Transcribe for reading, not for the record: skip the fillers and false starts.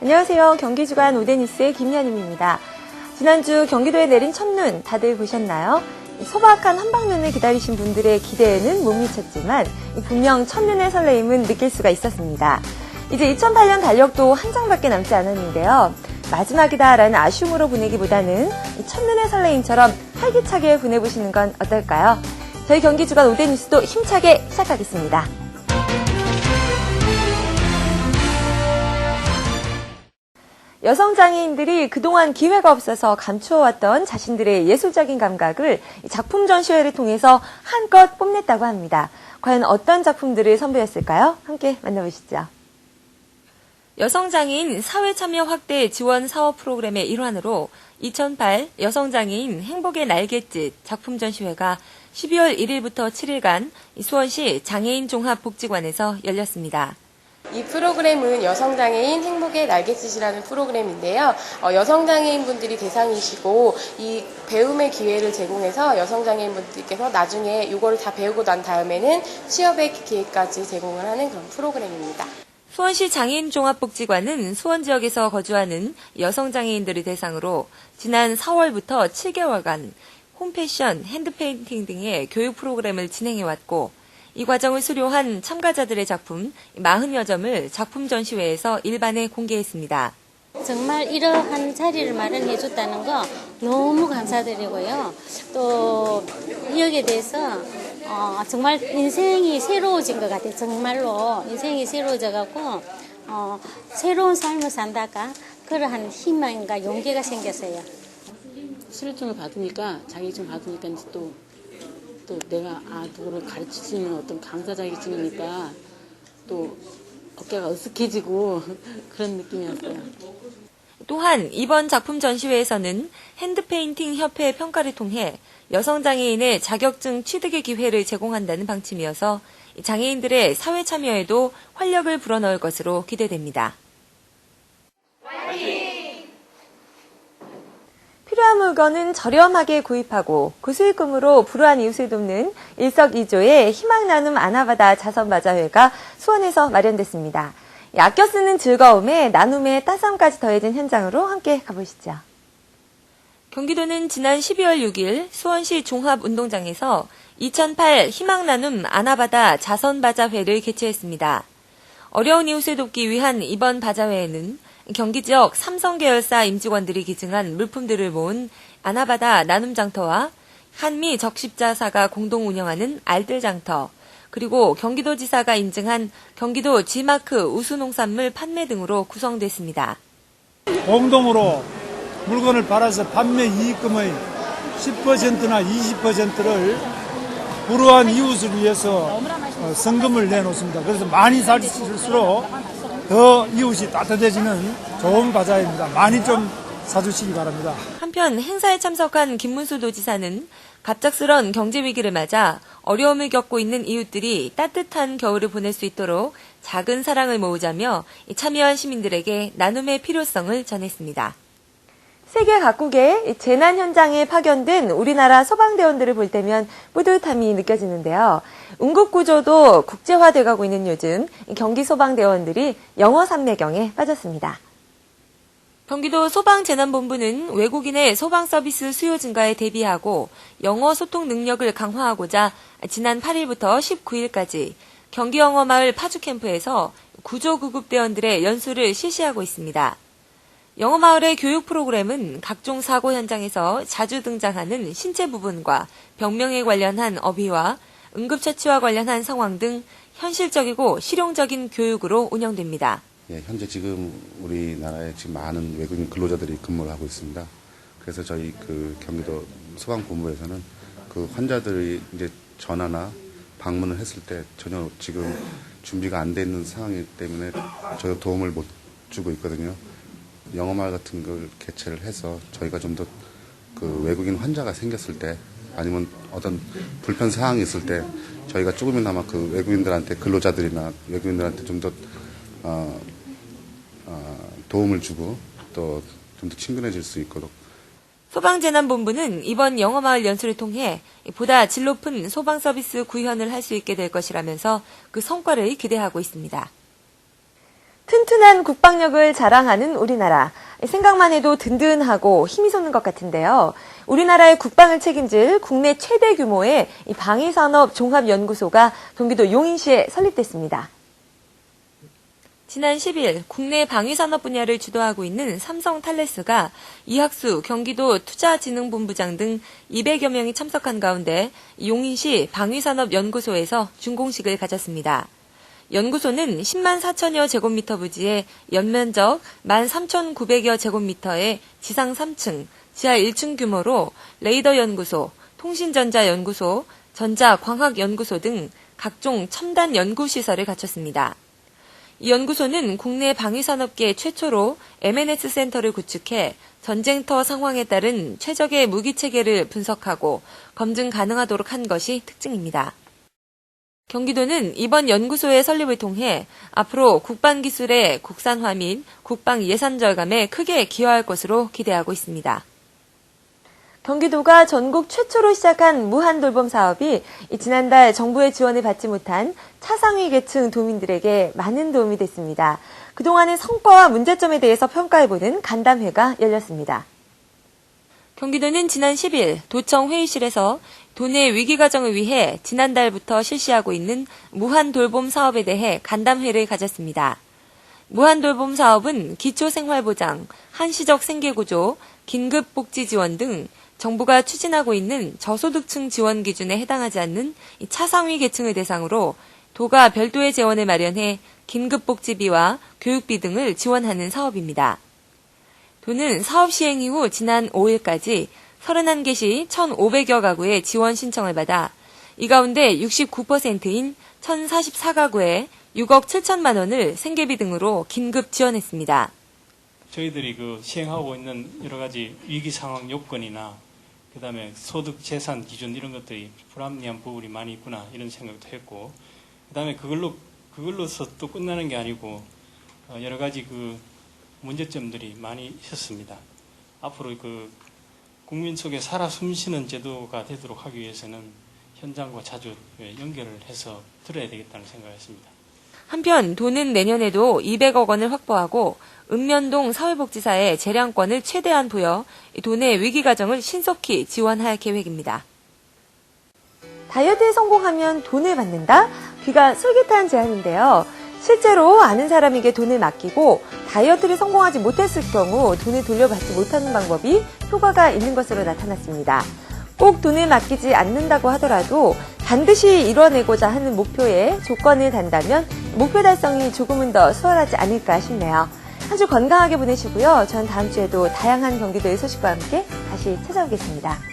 안녕하세요. 경기주간 오대뉴스의 김연임입니다. 지난주 경기도에 내린 첫눈 다들 보셨나요? 소박한 한방눈을 기다리신 분들의 기대에는 못 미쳤지만 분명 첫눈의 설레임은 느낄 수가 있었습니다. 이제 2008년 달력도 한 장밖에 남지 않았는데요. 마지막이다라는 아쉬움으로 보내기보다는 첫눈의 설레임처럼 활기차게 보내보시는 건 어떨까요? 저희 경기주간 오대뉴스도 힘차게 시작하겠습니다. 여성장애인들이 그동안 기회가 없어서 감추어왔던 자신들의 예술적인 감각을 작품 전시회를 통해서 한껏 뽐냈다고 합니다. 과연 어떤 작품들을 선보였을까요? 함께 만나보시죠. 여성장애인 사회참여 확대 지원 사업 프로그램의 일환으로 2008 여성장애인 행복의 날갯짓 작품 전시회가 12월 1일부터 7일간 수원시 장애인 종합복지관에서 열렸습니다. 이 프로그램은 여성장애인 행복의 날갯짓이라는 프로그램인데요. 여성장애인분들이 대상이시고 이 배움의 기회를 제공해서 여성장애인분들께서 나중에 이거를 다 배우고 난 다음에는 취업의 기회까지 제공을 하는 그런 프로그램입니다. 수원시 장애인 종합복지관은 수원 지역에서 거주하는 여성장애인들을 대상으로 지난 4월부터 7개월간 홈패션, 핸드페인팅 등의 교육 프로그램을 진행해왔고 이 과정을 수료한 참가자들의 작품 40여 점을 작품 전시회에서 일반에 공개했습니다. 정말 이러한 자리를 마련해 줬다는 거 너무 감사드리고요. 또 여기에 대해서 정말 인생이 새로워진 것 같아요. 정말로 인생이 새로워져가고 새로운 삶을 산다가 그러한 희망과 용기가 생겼어요. 수료증을 받으니까 자격증 받으니까 이제 또 내가 누구를 가르칠 수 있는 어떤 강사 자격증이니까 또 어깨가 으쓱해지고 그런 느낌이었어요. 또한 이번 작품 전시회에서는 핸드페인팅 협회 평가를 통해 여성장애인의 자격증 취득의 기회를 제공한다는 방침이어서 장애인들의 사회 참여에도 활력을 불어넣을 것으로 기대됩니다. 필요한 물건은 저렴하게 구입하고 구슬금으로 불우한 이웃을 돕는 일석이조의 희망 나눔 아나바다 자선바자회가 수원에서 마련됐습니다. 아껴 쓰는 즐거움에 나눔의 따스함까지 더해진 현장으로 함께 가보시죠. 경기도는 지난 12월 6일 수원시 종합운동장에서 2008 희망 나눔 아나바다 자선바자회를 개최했습니다. 어려운 이웃을 돕기 위한 이번 바자회에는 경기 지역 삼성 계열사 임직원들이 기증한 물품들을 모은 아나바다 나눔장터와 한미 적십자사가 공동 운영하는 알뜰장터, 그리고 경기도지사가 인증한 경기도 G마크 우수농산물 판매 등으로 구성됐습니다. 공동으로 물건을 팔아서 판매 이익금의 10%나 20%를 불우한 이웃을 위해서 성금을 내놓습니다. 그래서 많이 살수록 더 이웃이 따뜻해지는 좋은 바자회입니다. 많이 좀 사주시기 바랍니다. 한편 행사에 참석한 김문수 도지사는 갑작스런 경제 위기를 맞아 어려움을 겪고 있는 이웃들이 따뜻한 겨울을 보낼 수 있도록 작은 사랑을 모으자며 참여한 시민들에게 나눔의 필요성을 전했습니다. 세계 각국의 재난 현장에 파견된 우리나라 소방대원들을 볼 때면 뿌듯함이 느껴지는데요. 응급구조도 국제화돼가고 있는 요즘 경기 소방대원들이 영어 삼매경에 빠졌습니다. 경기도 소방재난본부는 외국인의 소방서비스 수요 증가에 대비하고 영어 소통 능력을 강화하고자 지난 8일부터 19일까지 경기영어마을 파주캠프에서 구조구급대원들의 연수를 실시하고 있습니다. 영어마을의 교육 프로그램은 각종 사고 현장에서 자주 등장하는 신체 부분과 병명에 관련한 어휘와 응급처치와 관련한 상황 등 현실적이고 실용적인 교육으로 운영됩니다. 현재 지금 우리나라에 지금 많은 외국인 근로자들이 근무를 하고 있습니다. 그래서 저희 경기도 소방본부에서는 환자들이 이제 전화나 방문을 했을 때 전혀 지금 준비가 안 돼 있는 상황이기 때문에 저희가 도움을 못 주고 있거든요. 영어마을 같은 걸 개최를 해서 저희가 좀 더 외국인 환자가 생겼을 때 아니면 어떤 불편 사항이 있을 때 저희가 조금이나마 외국인들한테 근로자들이나 외국인들한테 좀 더 도움을 주고 또 좀 더 친근해질 수 있도록. 소방재난본부는 이번 영어마을 연수를 통해 보다 질 높은 소방서비스 구현을 할 수 있게 될 것이라면서 그 성과를 기대하고 있습니다. 튼튼한 국방력을 자랑하는 우리나라. 생각만 해도 든든하고 힘이 솟는 것 같은데요. 우리나라의 국방을 책임질 국내 최대 규모의 이 방위산업 종합연구소가 경기도 용인시에 설립됐습니다. 지난 10일 국내 방위산업 분야를 주도하고 있는 삼성탈레스가 이학수 경기도 투자진흥본부장 등 200여 명이 참석한 가운데 용인시 방위산업연구소에서 준공식을 가졌습니다. 연구소는 10만 4천여 제곱미터 부지에 연면적 13,900여 제곱미터의 지상 3층, 지하 1층 규모로 레이더 연구소, 통신전자 연구소, 전자광학 연구소 등 각종 첨단 연구시설을 갖췄습니다. 이 연구소는 국내 방위산업계 최초로 M&S 센터를 구축해 전쟁터 상황에 따른 최적의 무기체계를 분석하고 검증 가능하도록 한 것이 특징입니다. 경기도는 이번 연구소의 설립을 통해 앞으로 국방기술의 국산화 및 국방 예산 절감에 크게 기여할 것으로 기대하고 있습니다. 경기도가 전국 최초로 시작한 무한돌봄 사업이 지난달 정부의 지원을 받지 못한 차상위 계층 도민들에게 많은 도움이 됐습니다. 그동안의 성과와 문제점에 대해서 평가해보는 간담회가 열렸습니다. 경기도는 지난 10일 도청 회의실에서 도내 위기 가정을 위해 지난달부터 실시하고 있는 무한돌봄 사업에 대해 간담회를 가졌습니다. 무한돌봄 사업은 기초생활보장, 한시적 생계구조, 긴급복지지원 등 정부가 추진하고 있는 저소득층 지원 기준에 해당하지 않는 차상위 계층을 대상으로 도가 별도의 재원을 마련해 긴급복지비와 교육비 등을 지원하는 사업입니다. 도는 사업 시행 이후 지난 5일까지 31개시 1,500여 가구의 지원 신청을 받아 이 가운데 69%인 1,044가구에 6억 7천만 원을 생계비 등으로 긴급 지원했습니다. 저희들이 시행하고 있는 여러 가지 위기 상황 요건이나 그다음에 소득 재산 기준 이런 것들이 불합리한 부분이 많이 있구나 이런 생각도 했고 그다음에 그걸로서 또 끝나는 게 아니고 여러 가지 문제점들이 많이 있었습니다. 앞으로 국민 속에 살아 숨쉬는 제도가 되도록 하기 위해서는 현장과 자주 연결을 해서 들어야 되겠다는 생각했습니다. 한편 도는 내년에도 200억 원을 확보하고 읍면동 사회복지사에 재량권을 최대한 부여 도내 위기가정을 신속히 지원할 계획입니다. 다이어트에 성공하면 돈을 받는다? 귀가 솔깃한 제안인데요. 실제로 아는 사람에게 돈을 맡기고 다이어트를 성공하지 못했을 경우 돈을 돌려받지 못하는 방법이 효과가 있는 것으로 나타났습니다. 꼭 돈을 맡기지 않는다고 하더라도 반드시 이뤄내고자 하는 목표에 조건을 단다면 목표 달성이 조금은 더 수월하지 않을까 싶네요. 한 주 건강하게 보내시고요. 전 다음 주에도 다양한 경기도의 소식과 함께 다시 찾아오겠습니다.